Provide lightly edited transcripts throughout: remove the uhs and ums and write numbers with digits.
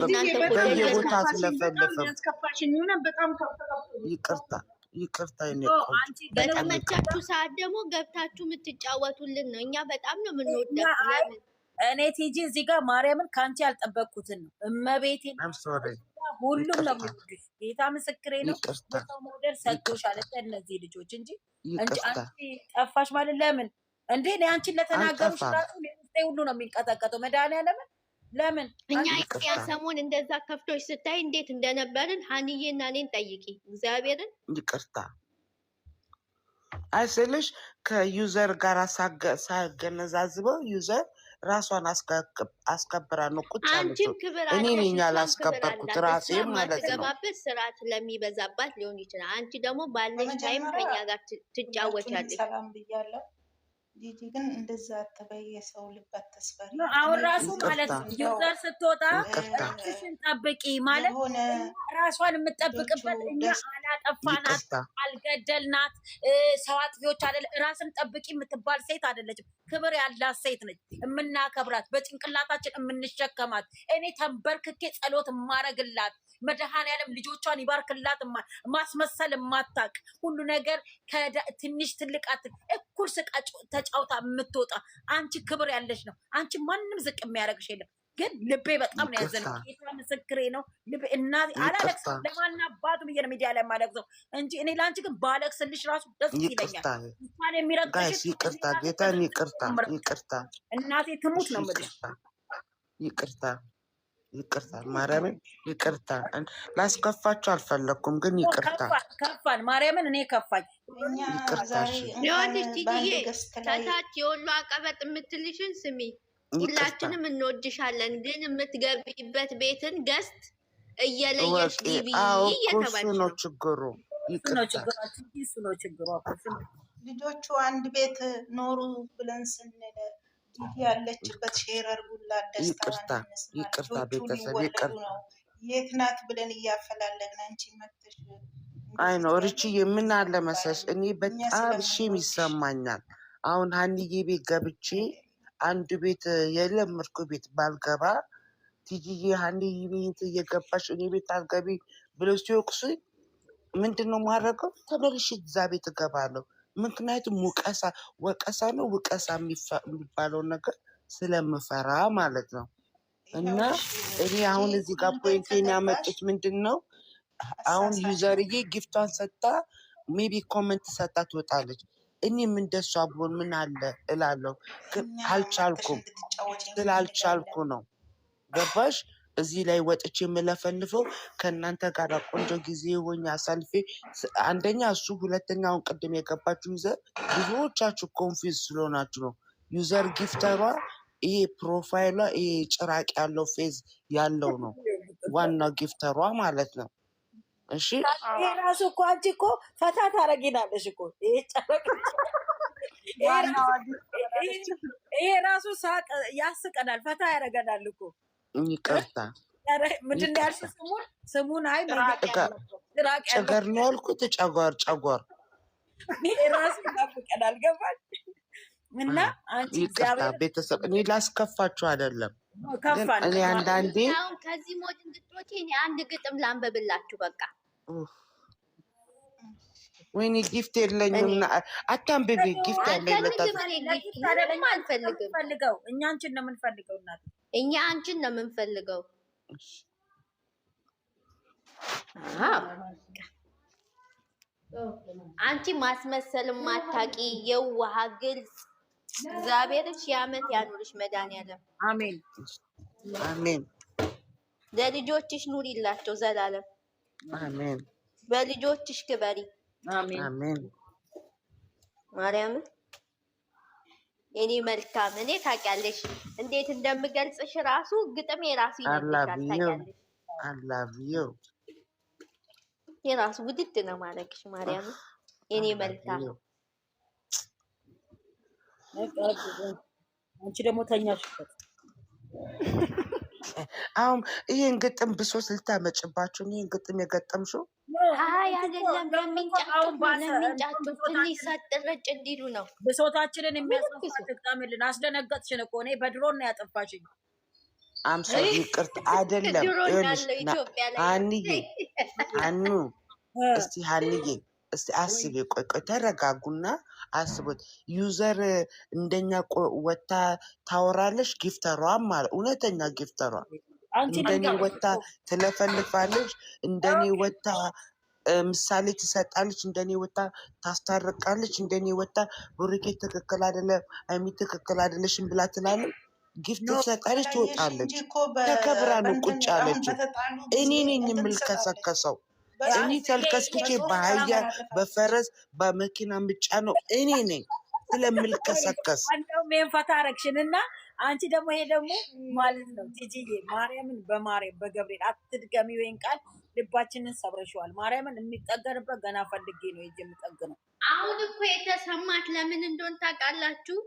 በየቦታ ስለፈለፈ ይቅርታ የኔ ቆንጆ። በተመቻችሁ ሰዓት ደግሞ ገብታችሁ የምትጫወቱልን ነው። እኛ በጣም ነው የምንወዳችሁ። እኔ ቲጂ እዚህ ጋር ማርያምን ከአንቺ ያልጠበቅኩትን ነው እመቤቴ። ሁሉም ነው የሚወዱሽ። ጌታ ምስክሬ ነው። ሰው መውደድ ሰጥቶሻል እነዚህ ልጆች እንጂ አንቺ ጠፋሽ ማለት ለምን እንዴ? እኔ አንቺን ለተናገሩሽ ራሱ ሁሉ ነው የሚንቀጠቀጠው። መድኃኒዓለምን ለምን እኛ ያ ሰሞን እንደዛ ከፍቶሽ ስታይ እንዴት እንደነበርን ሀኒዬና እኔን ጠይቂ። እግዚአብሔርን ይቅርታ አይስልሽ ከዩዘር ጋር ሳገነዛዝበው ዩዘር ራሷን አስከብራ ነው ቁጭ ያለችው። እኔ ነኝ ያላስከበርኩት ራሴ ማለት ነው። ስርዓት ለሚበዛባት ሊሆን ይችላል። አንቺ ደግሞ ባለሽ ታይም ከኛ ጋር ትጫወቻለሽ። ሰላም ብያለሁ። ጂጂ ግን እንደዛ አትበይ፣ የሰው ልብ አትስበሪ። አሁን ራሱ ማለት ነው ዩዘር ስትወጣ ራስሽን ጠብቂ ማለት ራሷን የምትጠብቅበት እኛ አላጠፋናት፣ አልገደልናት፣ ሰው አጥፊዎች አይደል። ራስን ጠብቂ የምትባል ሴት አይደለችም። ክብር ያላት ሴት ነች፣ የምናከብራት፣ በጭንቅላታችን የምንሸከማት፣ እኔ ተንበርክኬ ጸሎት የማረግላት፣ መድኃኒዓለም ልጆቿን ይባርክላት፣ ማስመሰል የማታቅ ሁሉ ነገር ትንሽ ትልቃት እኩል ስቃ ተጫውታ የምትወጣ አንቺ ክብር ያለሽ ነው። አንቺ ማንም ዝቅ የሚያደርግሽ የለም። ግን ልቤ በጣም ነው ያዘነው። ጌታ ምስክሬ ነው። ልቤ እና አላለቅስም። ለማን አባቱ ብዬ ነው ሚዲያ ላይ የማለቅሰው እንጂ እኔ ለአንቺ ግን ባለቅስልሽ ራሱ ደስ ይለኛል። እንኳን የሚረግጥሽ ይቅርታ፣ ጌታን ይቅርታ፣ እናቴ ትሙት ነው የምልሽ። ይቅርታ ማርያምን ይቅርታ። ላስከፋችሁ አልፈለኩም፣ ግን ይቅርታ። ከፋን ማርያምን እኔ ከፋኝ። ይኸውልሽ ቲጂዬ ከታች የወሎ አቀበጥ የምትልሽን ስሚ፣ ሁላችንም እንወድሻለን፣ ግን የምትገቢበት ቤትን ገስት እየለየሽ ግቢ እየተባልሽ ነው ችግሩ። እሱ ነው ችግሩ። ልጆቹ አንድ ቤት ኖሩ ብለን ስንል ጂጂ ያለችበት ሼር አድርጉላት። ይቅርታ ቤተሰብ ይቅርታ ነው። የት ናት ብለን እያፈላለግን አንቺ መጥተሽ አይ ነው ሪቺዬ፣ ምን አለ መሰለሽ እኔ በጣም ሺም ይሰማኛል። አሁን ሀኒዬ ቤት ገብቼ አንድ ቤት የለመድኩ ቤት ባልገባ ቲጂዬ ሀኒዬ ቤት እየገባሽ እኔ ቤት አልገቢ ብለው ሲወቅሱኝ ምንድነው ማድረገው? ተመልሼ እዛ ቤት እገባለሁ። ምክንያቱም ወቀሳ ነው ውቀሳ የሚባለው ነገር ስለምፈራ ማለት ነው። እና እኔ አሁን እዚህ ጋር ፖይንቴን ያመጡት ምንድን ነው? አሁን ዩዘርዬ ጊፍቷን ሰጣ ሜቢ ኮመንት ሰጣ ትወጣለች። እኔም እንደሷ ብሆን ምን አለ እላለሁ። አልቻልኩም፣ ስላልቻልኩ ነው። ገባሽ? እዚህ ላይ ወጥቼ የምለፈልፈው ከእናንተ ጋር ቆንጆ ጊዜ ሆኜ አሳልፌ፣ አንደኛ እሱ፣ ሁለተኛውን ቅድም የገባችሁ ዩዘር ብዙዎቻችሁ ኮንፊውዝ ስለሆናችሁ ነው። ዩዘር ጊፍተሯ ይሄ ፕሮፋይሏ ይሄ ጭራቅ ያለው ፌዝ ያለው ነው ዋናው ጊፍተሯ ማለት ነው። እሺ ይሄ ራሱ እኮ አንቺ እኮ ፈታ ታረጊናለሽ እኮ ይሄ ራሱ ሳቅ ያስቀናል፣ ፈታ ያረገናል እኮ። ይቅርታ ምንድን ነው ያልሽው? ስሙን አይ ጨገር ነው ያልኩት። ጨጓር ራሱ ይናፍቀናል። ገባል እና አንቺ ይቅርታ ቤተሰብ፣ እኔ ላስከፋችሁ አይደለም፣ ግን እኔ አንዳንዴ ከዚህ ሞድ እንድትወጪ እኔ አንድ ግጥም ላንበብላችሁ። በቃ ወይኔ ጊፍት የለኝም። አታንብቤ ጊፍት ያለኝ አልፈልግም። እኛ አንቺን ነው የምንፈልገው እናት፣ እኛ አንቺን ነው የምንፈልገው። አንቺ ማስመሰል ማታቂ የዋህ ግልጽ፣ እግዚአብሔር ሺህ ዓመት ያኑርሽ መድኃኒዓለም። አሜን አሜን። ለልጆችሽ ኑሪላቸው ዘላለም። አሜን። በልጆችሽ ክበሪ። አሜን አሜን። ማርያም የኔ መልካም፣ እኔ ታውቂያለሽ እንዴት እንደምገልጽሽ ራሱ ግጥሜ ራሱ ይነግርሻል። ታውቂያለሽ አላቪዮ የራሱ ውድድ ነው ማለክሽ። ማርያም የኔ መልካም፣ አንቺ ደግሞ ተኛሽበት። አሁን ይሄን ግጥም ብሶት ልታመጭባችሁ ይሄን ግጥም የገጠምሽው? አይ አይደለም፣ ለሚንጫጩ ትንሽ ሳጥረጭ እንዲሉ ነው። ብሶታችንን የሚያስጠፋ ትቅጠምልን። አስደነገጥሽን እኮ እኔ በድሮን ነው ያጠፋሽኝ። አምሶሪ ይቅርታ አይደለም ይኸውልሽ ሀኑ እስቲ ሀንዬ እስቲ አስቢ ቆይ ተረጋጉና አስቡት ዩዘር እንደኛ ወታ ታወራለሽ ጊፍተሯ ማለት እውነተኛ ጊፍተሯ እንደኔ ወታ ትለፈልፋለች እንደኔ ወታ ምሳሌ ትሰጣለች እንደኔ ወታ ታስታርቃለች እንደኔ ወታ ብሩኬ ትክክል አይደለም አይሚ ትክክል አይደለሽም ብላ ትላለች ጊፍት ትሰጣለች ትወጣለች ተከብራ ነው ቁጭ አለች እኔ ነኝ የምልከሰከሰው እኔ ተልከስክቼ በአህያ በፈረስ በመኪና ምጫ ነው እኔ ነኝ ስለምልከሰከስ አንተው መንፈታ አረክሽንና አንቺ ደግሞ ይሄ ደግሞ ማለት ነው ጂጂዬ ማርያምን በማርያም በገብርኤል አትድገሚ ወይን ቃል ልባችንን ሰብረሽዋል ማርያምን የሚጠገንበት ገና ፈልጌ ነው የምጠግነው አሁን እኮ የተሰማት ለምን እንደሆነ ታውቃላችሁ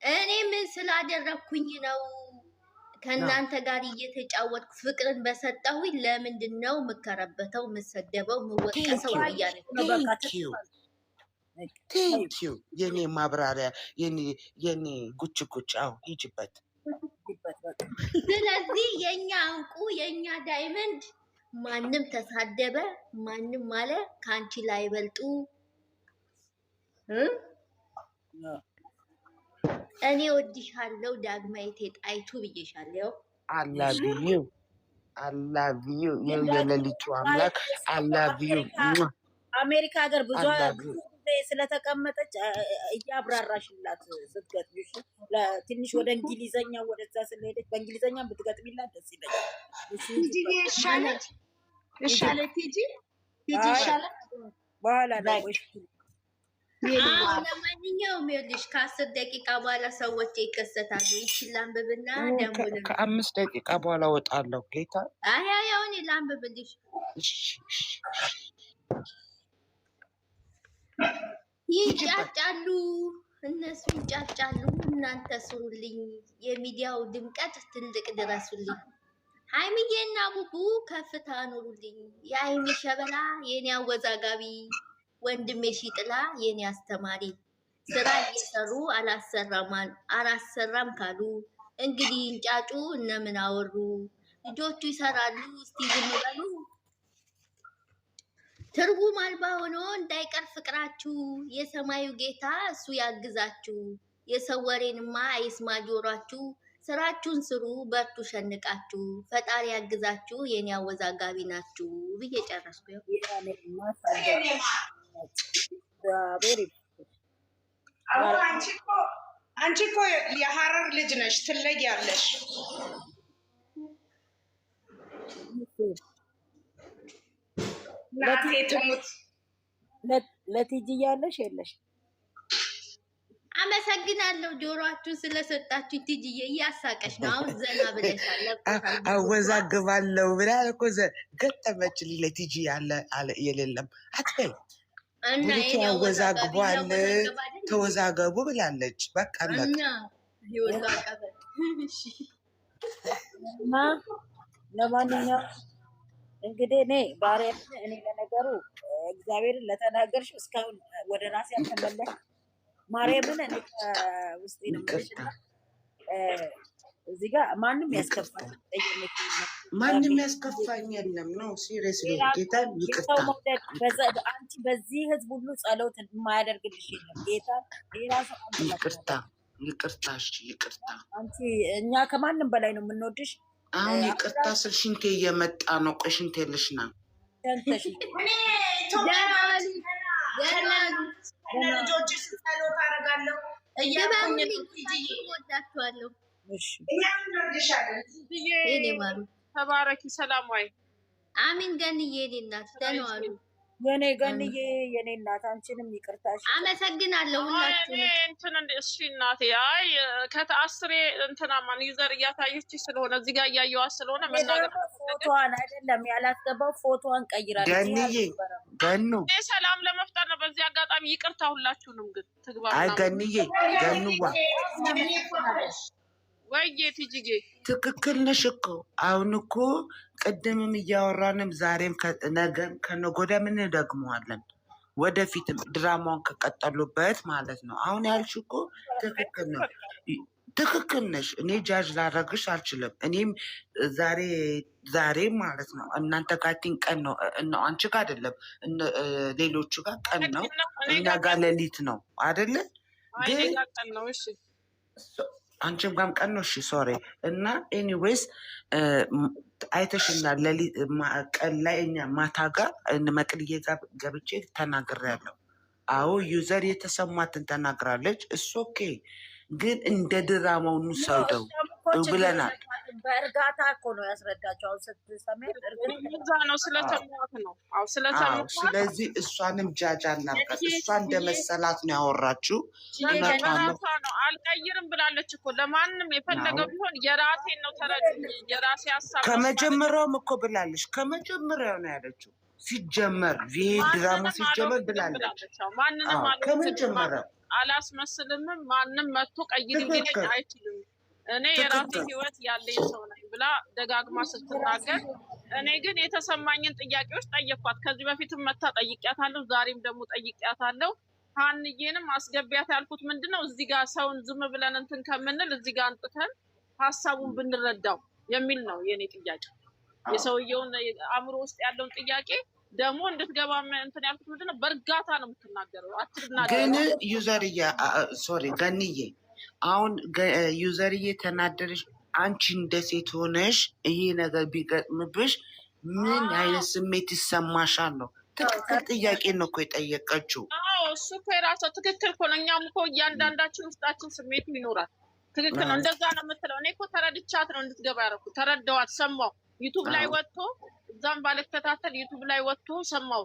እኔ ምን ስላደረኩኝ ነው ከእናንተ ጋር እየተጫወትኩ ፍቅርን በሰጠሁኝ ለምንድን ነው የምከረበተው የምሰደበው የምወቀሰው እያለኝ ቴንኪዩ የኔ ማብራሪያ የኔ ጉች አዎ ሂጅበት ስለዚህ የኛ እንቁ የኛ ዳይመንድ ማንም ተሳደበ ማንም ማለ ካንቺ ላይ በልጡ እኔ ወድሻለሁ ዳግማዊት ጣይቱ ብዬሻለሁ አላቪዩ የለሊቱ አምላክ አላቪዩ አሜሪካ ሀገር ብዙ ስለተቀመጠች እያብራራሽላት ስትገጥሚሽ ትንሽ ወደ እንግሊዘኛ ወደዛ ስለሄደች በእንግሊዘኛ ብትገጥሚላት ደስ ይለኛል ይሻላል ቲጂ ይሻላል በኋላ ነው ለማንኛውም ይኸውልሽ ከ10 ደቂቃ በኋላ ሰዎች ይከሰታሉ ይችላል አንብብና ደግሞ ከ5 ደቂቃ በኋላ ወጣለሁ ጌታ አይ አሁን ላንብብልሽ ይጫጫሉ እነሱ ይጫጫሉ እናንተ ስሩልኝ የሚዲያው ድምቀት ትልቅ ድረሱልኝ ሃይሚዬና ቡቡ ከፍታ ኑሩልኝ የሃይሚ ሸበላ የኔ አወዛጋቢ ወንድሜ ሺጥላ የኔ አስተማሪ ስራ እየሰሩ አላሰራም ካሉ እንግዲህ እንጫጩ እነምን አወሩ ልጆቹ ይሰራሉ እስቲ ዝም በሉ ትርጉም አልባ ሆኖ እንዳይቀር ፍቅራችሁ የሰማዩ ጌታ እሱ ያግዛችሁ የሰው ወሬንማ አይስማ ጆሯችሁ ስራችሁን ስሩ በርቱ ሸንቃችሁ ፈጣሪ ያግዛችሁ የኔ አወዛጋቢ ናችሁ ብዬ ጨረስኩ አንቺ እኮ የሐረር ልጅ ነሽ ትለያለሽ ለቲጂ ያለሽ የለሽ አመሰግናለሁ ጆሮአችሁን ስለሰጣችሁ ቲጂዬ እያሳቀሽ ነው አሁን ዘና ብለሻል አወዛግባለሁ ብላ እኮ ገጠመችልኝ ለቲጂ ያለ የሌለም አትበይ ቡሩኬ ያወዛግቧል ተወዛገቡ ብላለች በቃ ለማንኛውም እንግዲህ እኔ ባሪያ እኔ ለነገሩ እግዚአብሔርን ለተናገርሽ እስካሁን ወደ ራሴ አልተመለሽ ማርያምን እኔ ውስጤ ነው እዚህ ጋር ማንም ያስከፋኝ የለም ነው ሲሪየስሊ ጌታ ይቅርታ አንቺ በዚህ ህዝብ ሁሉ ጸሎት የማያደርግልሽ የለም ጌታ ሌላ ሰው ይቅርታ አንቺ እኛ ከማንም በላይ ነው የምንወድሽ አሁን ይቅርታ ስል ሽንቴ እየመጣ ነው ቆይ ሽንቴ ልሽና ልጆች ጸሎት አደርጋለሁ እያልኩኝ ወዳችኋለሁ ተባረኪ ሰላም ወይ አሚን ገንዬ የኔ እናት ደህና ዋሉ የኔ ገንዬ የኔ እናት አንቺንም ይቅርታሽ አመሰግናለሁ ሁላችሁም እንትን እሺ እናቴ አይ ከአስሬ እንትና ማን ዩዘር እያታየች ስለሆነ እዚህ ጋር እያየዋት ስለሆነ መናገር ፎቶዋን አይደለም ያላስገባው ፎቶዋን ቀይራለች ገኑ ሰላም ለመፍጠር ነው በዚህ አጋጣሚ ይቅርታ ሁላችሁንም ግን ትግባ አይ ገንዬ ገኑዋ ወይዬ ቲጂጌ ትክክል ነሽ እኮ አሁን እኮ ቅድምም እያወራንም ዛሬም ነገም ከነገ ወዲያ ምን እንደግመዋለን ወደፊትም ድራማውን ከቀጠሉበት ማለት ነው አሁን ያልሽ እኮ ትክክል ነው ትክክል ነሽ። እኔ ጃጅ ላደርግሽ አልችልም። እኔም ዛሬ ማለት ነው እናንተ ጋር ቀን ነው አንቺ ጋር አይደለም፣ ሌሎቹ ጋር ቀን ነው፣ እኛ ጋር ሌሊት ነው አይደለ? ግን አንቺም ጋርም ቀን ነው። እሺ ሶሪ። እና ኤኒዌይስ አይተሽኛል። ሌሊት ቀን ላይ እኛ ማታ ጋር መቅድዬ ጋር ገብቼ ተናግሬያለሁ። አዎ ዩዘር የተሰማትን ተናግራለች። እሱ ኦኬ። ግን እንደ ድራማው እንውሰደው ብለናል። በእርጋታ እኮ ነው ያስረዳቸው። አሁን ስትሰሜት እርግዛ ነው ስለተሟት ነው። አዎ ስለተሟት። ስለዚህ እሷንም ጃጃ እናርጋት። እሷ እንደመሰላት ነው ያወራችው። ነው አልቀይርም ብላለች እኮ። ለማንም የፈለገው ቢሆን የራሴን ነው ተረጅ የራሴ ሀሳብ ከመጀመሪያውም እኮ ብላለች። ከመጀመሪያው ነው ያለችው። ሲጀመር ይሄ ድራማ ሲጀመር ብላለች። ማንንም ከመጀመሪያው አላስመስልምም። ማንም መጥቶ ቀይር ሊለኝ አይችልም። እኔ የራሴ ህይወት ያለኝ ሰው ነኝ ብላ ደጋግማ ስትናገር፣ እኔ ግን የተሰማኝን ጥያቄዎች ጠየኳት። ከዚህ በፊትም መታ ጠይቂያታለሁ፣ ዛሬም ደግሞ ጠይቂያታለሁ። ሀንዬንም አስገቢያት ያልኩት ምንድነው እዚህ ጋር ሰውን ዝም ብለን እንትን ከምንል እዚህ ጋር አንጥተን ሀሳቡን ብንረዳው የሚል ነው የኔ ጥያቄ። የሰውየውን አእምሮ ውስጥ ያለውን ጥያቄ ደግሞ እንድትገባ እንትን ያልኩት ምንድነው በእርጋታ ነው የምትናገረው። ግን ዩዘርዬ ሶሪ ገንዬ፣ አሁን ዩዘርዬ ተናደረሽ። አንቺ እንደ ሴት ሆነሽ ይሄ ነገር ቢገጥምብሽ ምን አይነት ስሜት ይሰማሻል ነው? ትክክል ጥያቄ ነው እኮ የጠየቀችው። እሱ እኮ የራሷ ትክክል እኮ ነው። እኛም እኮ እያንዳንዳችን ውስጣችን ስሜቱ ይኖራል። ትክክል ነው። እንደዛ ነው የምትለው። እኔ እኮ ተረድቻት ነው እንድትገባ ያደረኩት። ተረዳዋት፣ ሰማሁ። ዩቱብ ላይ ወጥቶ እዛም ባልከታተል ዩቱብ ላይ ወጥቶ ሰማሁ።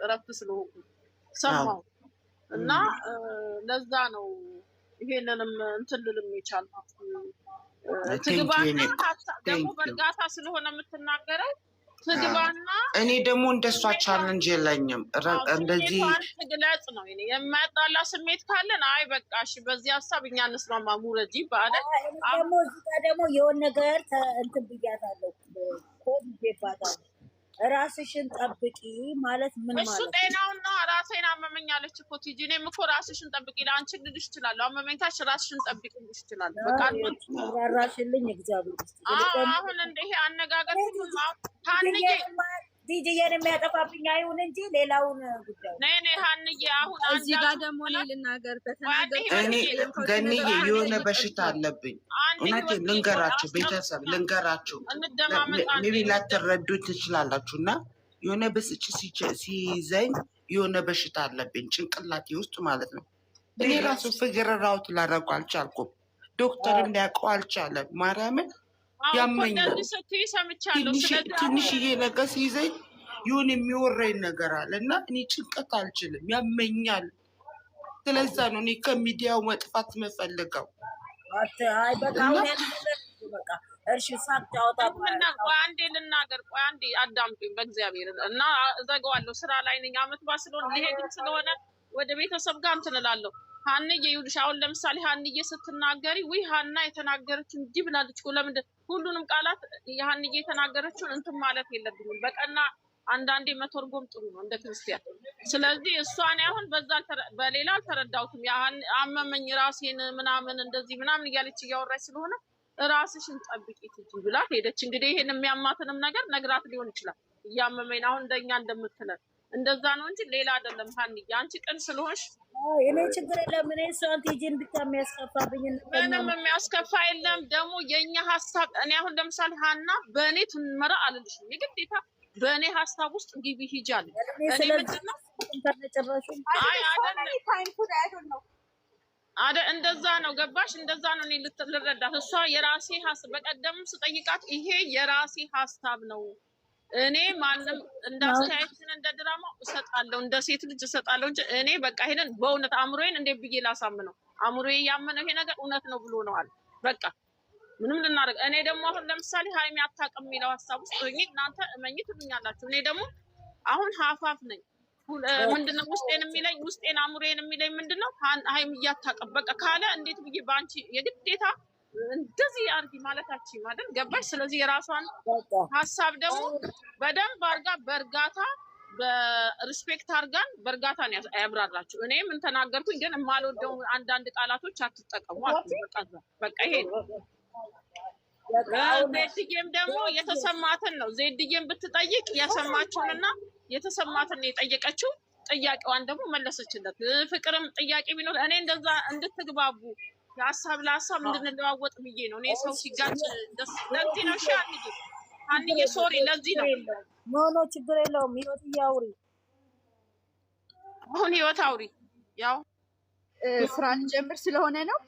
እረፍት ስለሆንኩ ሰማሁ እና ለዛ ነው ይሄንንም እንትን ልልም የቻልኩት። ትግባና ደግሞ በእርጋታ ስለሆነ የምትናገረው ትግባና እኔ ደግሞ እንደሷ ቻለንጅ የለኝም። እንደዚህ ትግለጽ ነው የማያጣላ ስሜት ካለን አይ በቃ እሺ በዚህ ሀሳብ እኛ እንስማማ ሙረጂ ባለ ደግሞ እዚህ ጋር ደግሞ የሆነ ነገር እንትን ብያታለሁ። ኮድ ይባታል። ራስሽን ጠብቂ ማለት ምን ማለት እሱ ጤናውና ራሴን አመመኝ አለች እኮ ቲጂ። እኔም እኮ ራስሽን ጠብቂ ለአንቺ ልልሽ እችላለሁ። አመመኝ ታች ራስሽን ጠብቂ ልልሽ እችላለሁ። በቃ ራራሽልኝ እግዚአብሔር አሁን እንደ ይሄ አነጋገር ሁሉ ታንዬ ዲጂዬን የሚያጠፋብኝ አይሁን እንጂ ሌላውን ጉዳይ ነይ ሀንዬ። አሁን እዚህ ጋር ደግሞ እኔ ልናገር እኔ ገንዬ የሆነ በሽታ አለብኝ። እውነቴን ልንገራችሁ፣ ቤተሰብ ልንገራችሁ፣ ሜቢ ላትረዱ ትችላላችሁ። እና የሆነ ብስጭት ሲይዘኝ የሆነ በሽታ አለብኝ ጭንቅላቴ ውስጥ ማለት ነው። እኔ ራሱ ፍግር ራውት ላደረጉ አልቻልኩም። ዶክተርም ሊያውቀው አልቻለም። ማርያምን ያመኛል። ትንሽዬ ነገር ሲይዘኝ የሆነ የሚወረኝ ነገር አለ እና እኔ ጭንቀት አልችልም፣ ያመኛል። ስለዛ ነው እኔ ከሚዲያው መጥፋት የምፈልገው። ቆይ አንዴ ልናገር፣ ቆይ አንዴ አዳምጡኝ በእግዚአብሔር እና እዘጋዋለሁ። ስራ ላይ ነኝ። አመት በዓል ስለሆነ ሊሄድም ስለሆነ ወደ ቤተሰብ ጋር እንትን እላለሁ። ሀንዬ ይኸውልሽ፣ አሁን ለምሳሌ ሀንዬ ስትናገሪ ውይ ሀና የተናገረችው እንዲህ ብላለች እኮ ለምንድን ሁሉንም ቃላት የሀንዬ የተናገረችውን እንትን ማለት የለብኝም። በቀና አንዳንዴ መተርጎም ጥሩ ነው እንደ ክርስቲያን። ስለዚህ እሷን አሁን በሌላ አልተረዳሁትም። አመመኝ ራሴን ምናምን እንደዚህ ምናምን እያለች እያወራች ስለሆነ ራስሽን ጠብቂ ትጂ ብላት ሄደች። እንግዲህ ይሄን የሚያማትንም ነገር ነግራት ሊሆን ይችላል። እያመመኝ አሁን እንደኛ እንደምትለን እንደዛ ነው እንጂ ሌላ አይደለም። ሀንዬ አንቺ ቅን ስለሆንሽ እኔ ችግር የለም። እኔ እሷን ቲጂን ብቻ የሚያስከፋብኝ ምንም የሚያስከፋ የለም። ደግሞ የእኛ ሀሳብ እኔ አሁን ለምሳሌ ሀና በእኔ ትመራ አልልሽም። የግዴታ በእኔ ሀሳብ ውስጥ ግቢ ሂጂ አለ። እኔ ምንድን ነው እንደዛ ነው ገባሽ? እንደዛ ነው እኔ ልረዳት። እሷ የራሴ ሀሳብ በቀደምም ስጠይቃት ይሄ የራሴ ሀሳብ ነው፣ እኔ ማንም እንዳስተያየትን እንደ ድራማው እሰጣለሁ፣ እንደ ሴት ልጅ እሰጣለሁ እንጂ እኔ በቃ ይሄንን በእውነት አእምሮዬን እንዴት ብዬ ላሳምነው? አእምሮዬ ያመነው ይሄ ነገር እውነት ነው ብሎ ነው አለ። በቃ ምንም ልናደርግ። እኔ ደግሞ አሁን ለምሳሌ ሀይሚ አታውቅም የሚለው ሀሳብ ውስጥ ሆኜ እናንተ እመኝ ትሉኛላችሁ። እኔ ደግሞ አሁን ሀፋፍ ነኝ። ምንድነው ውስጤን አእምሮዬን የሚለኝ ምንድነው ሀይሚ እያታውቅም በቃ ካለ እንዴት ብዬ በአንቺ የግዴታ እንደዚህ አርጊ ማለታችን ማለት ገባሽ? ስለዚህ የራሷን ሀሳብ ደግሞ በደንብ አርጋ በእርጋታ በሪስፔክት አድርጋን በእርጋታ ነው ያብራራችሁ። እኔ ምን ተናገርኩኝ ግን የማልወደው አንዳንድ ቃላቶች አትጠቀሙ አልኩ። በቃ ይሄ ዜድዬም ደግሞ የተሰማትን ነው። ዜድዬም ብትጠይቅ የሰማችውንና የተሰማትን የጠየቀችው ጥያቄዋን ደግሞ መለሰችለት። ፍቅርም ጥያቄ ቢኖር እኔ እንደዛ እንድትግባቡ የሀሳብ ለሀሳብ እንድንለዋወጥ ብዬ ነው። እኔ ሰው ሲጋጭ ደስ ለዚህ ነው። አንዬ ሶሪ ለዚህ ነው። ኖ ችግር የለውም። ህይወት እያውሪ አሁን ህይወት አውሪ። ያው ስራ ልጀምር ስለሆነ ነው።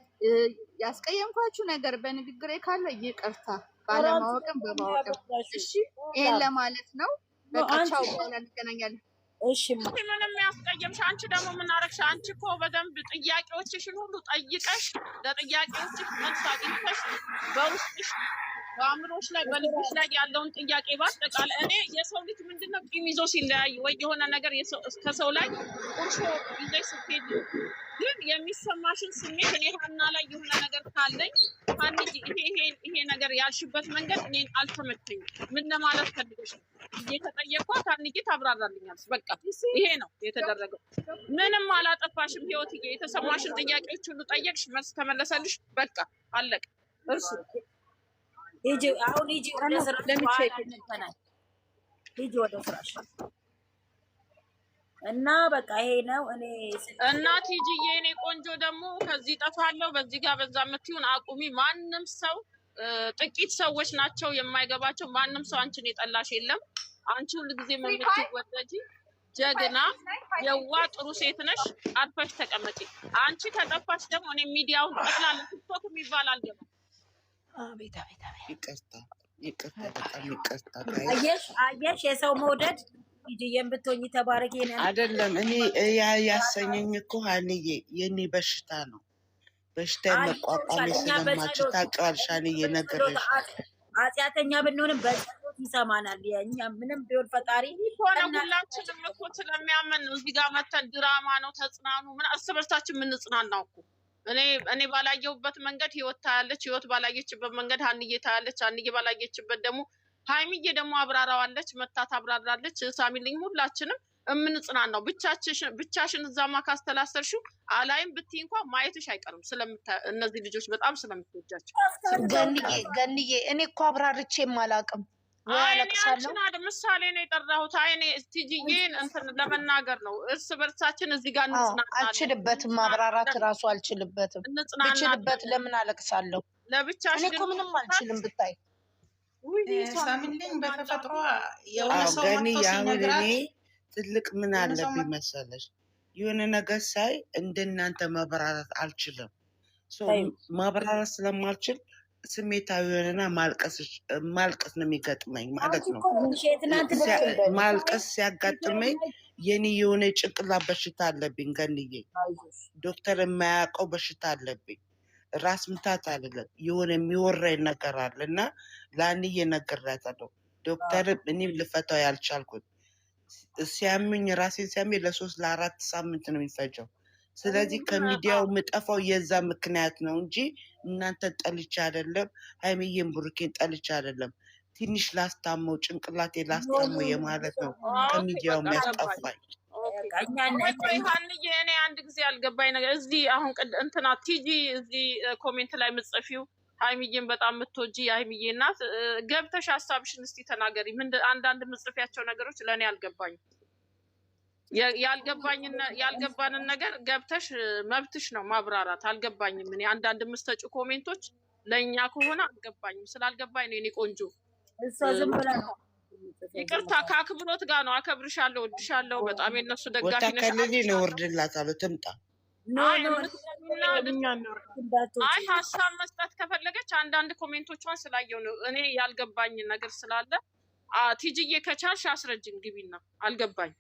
ያስቀየምኳችሁ ነገር በንግግሬ ካለ ይቅርታ፣ ባለማወቅም በማወቅም እሺ፣ ይሄን ለማለት ነው። በቃ ቻው፣ በኋላ እንገናኛለን። እሺ ምንም ያስቀየምሽ አንቺ ደግሞ ምን አደረግሽ? አንቺ እኮ በደንብ ጥያቄዎችሽን ሁሉ ጠይቀሽ ለጥያቄዎችሽ መልስ አግኝተሽ በውስጥሽ በአእምሮሽ ላይ በልብሽ ላይ ያለውን ጥያቄ ባጠቃላይ እኔ የሰው ልጅ ምንድነው ቂም ይዞ ሲለያይ ወይ የሆነ ነገር ከሰው ላይ ቁርሾ ይዘሽ ስትሄጂ ግን የሚሰማሽን ስሜት እኔ ሀና ላይ የሆነ ነገር ካለኝ ሀኒጂ ይሄ ነገር ያልሽበት መንገድ እኔን አልተመቸኝም። ምን ለማለት ፈልገሽ ነው እየተጠየቅኳት ሀኒጂ ታብራራልኛለች። በቃ ይሄ ነው የተደረገው። ምንም አላጠፋሽም ህይወትዬ። የተሰማሽን ጥያቄዎች ሁሉ ጠየቅሽ፣ መልስ ተመለሰልሽ። በቃ አለቀ። እርሱ ሂጂ አሁን ሂጂ ወደ ስራ ለምትሄጂ ሂጂ ወደ ስራሽ እና በቃ ይሄ ነው። እኔ እናት ሂጂዬ እኔ ቆንጆ ደግሞ ከዚህ ጠፋለሁ በዚህ ጋር በዛ የምትይውን አቁሚ። ማንም ሰው ጥቂት ሰዎች ናቸው የማይገባቸው። ማንም ሰው አንቺን የጠላሽ የለም። አንቺ ሁልጊዜ የምትወደጂ ጀግና የዋ ጥሩ ሴት ነሽ። አርፈሽ ተቀመጪ። አንቺ ከጠፋሽ ደግሞ እኔ ሚዲያውን ጠቅላላ ቲክቶክ የሚባል አልገባም። አቤት አቤት አቤት ይቅርታ በጣም ይቅርታ። አየሽ የሰው መውደድ ይጂየም ብትሆኚ ተባረኪ። አይደለም እኔ ያሰኘኝ እኮ ሀኒዬ የኔ በሽታ ነው። በሽታ መቋቋም ስለማችል ታውቂዋለሽ ሀኒዬ። ነገርሽ ኃጢአተኛ ብንሆንም በጸሎት ይሰማናል። የኛ ምንም ቢሆን ፈጣሪ ሆነ ሁላችንም እኮ ስለሚያመን ነው እዚህ ጋር መተን ድራማ ነው ተጽናኑ ምን እርስ በርሳችን የምንጽናናው እኮ። እኔ ባላየሁበት መንገድ ህይወት ታያለች፣ ህይወት ባላየችበት መንገድ ሀንዬ ታያለች፣ ሀንዬ ባላየችበት ደግሞ ሀይሚዬ ደግሞ አብራራዋለች፣ መታት አብራራለች። ሳሚልኝ ሁላችንም የምንጽናናው ብቻሽን እዛማ ካስተላሰርሽው አላይም ብትይ እንኳን ማየትሽ አይቀርም። እነዚህ ልጆች በጣም ስለምትወጃቸው ገንዬ እኔ እኮ አብራርቼም አላውቅም። ምሳሌ ነው የጠራሁት። አይኔ ቲጂዬን እንትን ለመናገር ነው። እርስ በርሳችን እዚህ ጋር እንጽናናለን። አልችልበትም፣ ማብራራት እራሱ አልችልበትም። ብችልበት ለምን አለቅሳለሁ? ለብቻሽ እኔ እኮ ምንም አልችልም ብታይ። ሳሚልኝ በተፈጥሮ የሆነ ሰው መጥቶ ሲነግራት ትልቅ ምን አለብኝ መሰለሽ፣ የሆነ ነገር ሳይ እንደናንተ ማብራራት አልችልም። ማብራራት ስለማልችል ስሜታዊ የሆነና ማልቀስ ነው የሚገጥመኝ ማለት ነው። ማልቀስ ሲያጋጥመኝ የኔ የሆነ ጭንቅላት በሽታ አለብኝ ገንዬ። ዶክተር የማያውቀው በሽታ አለብኝ። ራስ ምታት አይደለም የሆነ የሚወራኝ ነገር አለ እና ለአንዬ ነግሬያታለሁ። ዶክተር እኔም ልፈታው ያልቻልኩት ሲያምኝ ራሴን ሲያምኝ ለ3 ለ4 ሳምንት ነው የሚፈጀው። ስለዚህ ከሚዲያው የምጠፋው የዛ ምክንያት ነው እንጂ እናንተ ጠልቼ አይደለም፣ ሀይሚዬን ብሩኬን ጠልቼ አይደለም። ትንሽ ላስታመው ጭንቅላቴ ላስታመው የማለት ነው ከሚዲያው የሚያስጠፋኝ። ሀንዬ እኔ አንድ ጊዜ ያልገባኝ ነገር እዚህ አሁን እንትና ቲጂ እዚህ ኮሜንት ላይ የምትጽፊው ሀይሚዬን በጣም የምትወጂ የሀይሚዬ እናት ገብተሽ ሀሳብሽን እስቲ ተናገሪ። አንዳንድ የምትጽፊያቸው ነገሮች ለእኔ አልገባኝም። ያልገባንን ነገር ገብተሽ መብትሽ ነው ማብራራት። አልገባኝም። እኔ አንዳንድ የምትሰጪው ኮሜንቶች ለእኛ ከሆነ አልገባኝም። ስላልገባኝ ነው የኔ ቆንጆ። ይቅርታ ከአክብሮት ጋር ነው። አከብርሻለሁ፣ ወድሻለሁ በጣም የነሱ ደጋፊ ነሽ። ወታከልሊ ነው ወርድላታለሁ ትምጣ። አይ ሀሳብ መስጠት ከፈለገች አንዳንድ ኮሜንቶቿን ስላየው ነው እኔ ያልገባኝ ነገር ስላለ። ቲጂዬ ከቻልሽ አስረጅን ግቢና። አልገባኝ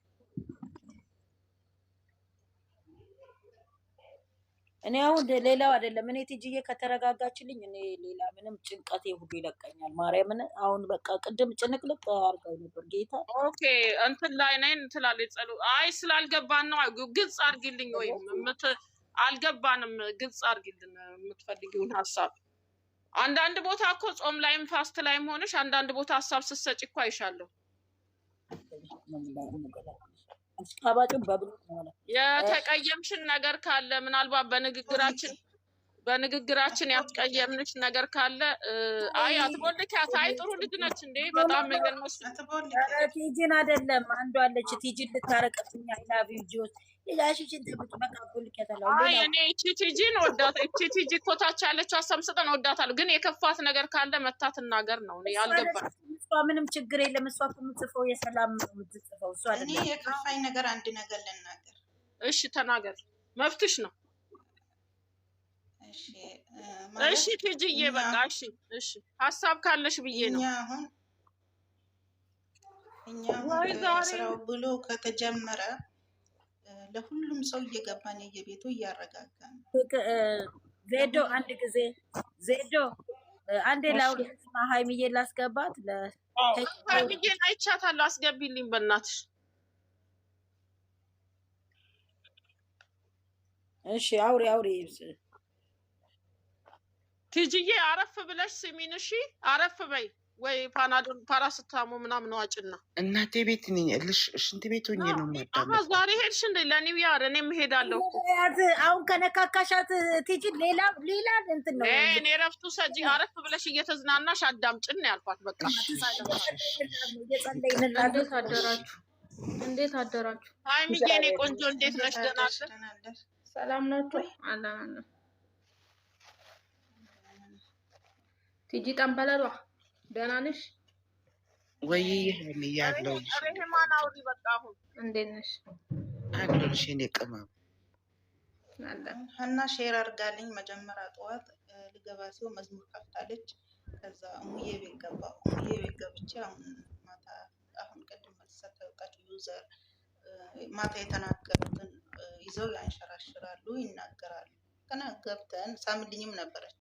እኔ አሁን ሌላው አይደለም። እኔ ቲጂዬ ከተረጋጋችልኝ እኔ ሌላ ምንም ጭንቀቴ ሁሉ ይለቀኛል። ማርያምን አሁን በቃ ቅድም ጭንቅልቅ አድርጋኝ ነበር ጌታ። ኦኬ እንትን ላይ ነኝ ትላለች ጸሉ። አይ ስላልገባን ነው። ግልጽ አድርጊልኝ ወይም አልገባንም፣ ግልጽ አድርጊልን የምትፈልጊውን ሀሳብ። አንዳንድ ቦታ እኮ ጾም ላይም ፋስት ላይም ሆነሽ አንዳንድ ቦታ ሀሳብ ስትሰጪ እኮ አይሻለሁ። አሽቃባጩ በብሉ ማለት የተቀየምሽን ነገር ካለ ምናልባት በንግግራችን ያስቀየምንሽ ነገር ካለ አይ አትቦልኪያት። አይ ጥሩ ልጅ ነች እንዴ በጣም የሚገርምሽ ቲጂን አይደለም አንዷ አለች ቲጂን ልታረቀፍኛ አይላቭ ዩጆስ ለያሽችን ተብቅ በቃ ቦልኪያታለሁ። አይ እኔ እቺ ቲጂን ወዳት እቺ ቲጂ ኮታች ያለችው አሰምስጠን ወዳታለሁ። ግን የከፋት ነገር ካለ መታት እናገር ነው እኔ ያልገባኝ። እሷ ምንም ችግር የለም። እሷ የምትጽፈው የሰላም ነው የምትጽፈው እሷ አይደለም። እኔ የከፋኝ ነገር አንድ ነገር ልናገር። እሺ ተናገር፣ መብትሽ ነው። እሺ ቲጂዬ በቃ እሺ ሀሳብ ካለሽ ብዬ ነው። እኛ ስራው ብሎ ከተጀመረ ለሁሉም ሰው እየገባን የየቤቱ እያረጋጋን ዜዶ አንድ ጊዜ ዜዶ አንዴ ላውራና ሃይሚዬ ላስገባት ሃይሚዬን አይቻታለሁ። አስገቢልኝ በእናትሽ። እሺ አውሪ ቲጂዬ አረፍ ብለሽ ስሚን። እሺ አረፍ በይ ወይ ፓናዶል ፓራስታሞ ምናምን ዋጭና እናቴ ቤት ነኝ እልሽ ሽንት ቤት ሆኜ ነው ማለት ነው። ዛሬ ሄድሽ እንዴ? ለኒው ያር እኔም እሄዳለሁ። አሁን ከነካካሻት ቲጂ ሌላ እንትን ነው እኔ ረፍቱ ሰጂ አረፍ ብለሽ እየተዝናናሽ አዳምጭን ያልኳት። በቃ እንዴት አደራችሁ? ሃይሚዬ እኔ ቆንጆ እንዴት ነሽ? ደህና ነሽ? ሰላም ናችሁ? አላና ቲጂ ጠንበለሏ ደህና ነሽ ወይ? ይሄን ያለው ረህማን አውሪ በቃ አሁን እንዴት ነሽ? አለሽ እኔ ቅመም ሀና ሼር አድርጋልኝ መጀመሪያ ጠዋት ልገባ ሲሆን መዝሙር ከፍታለች። ከዛ እሙዬ ቤት ገባሁ። እሙዬ ቤት ገብቼ አሁን ቅድም መልሰተውቃቸው ዩዘር ማታ የተናገሩትን ይዘው ያንሸራሽራሉ፣ ይናገራሉ። ገና ገብተን ሳምልኝም ነበረች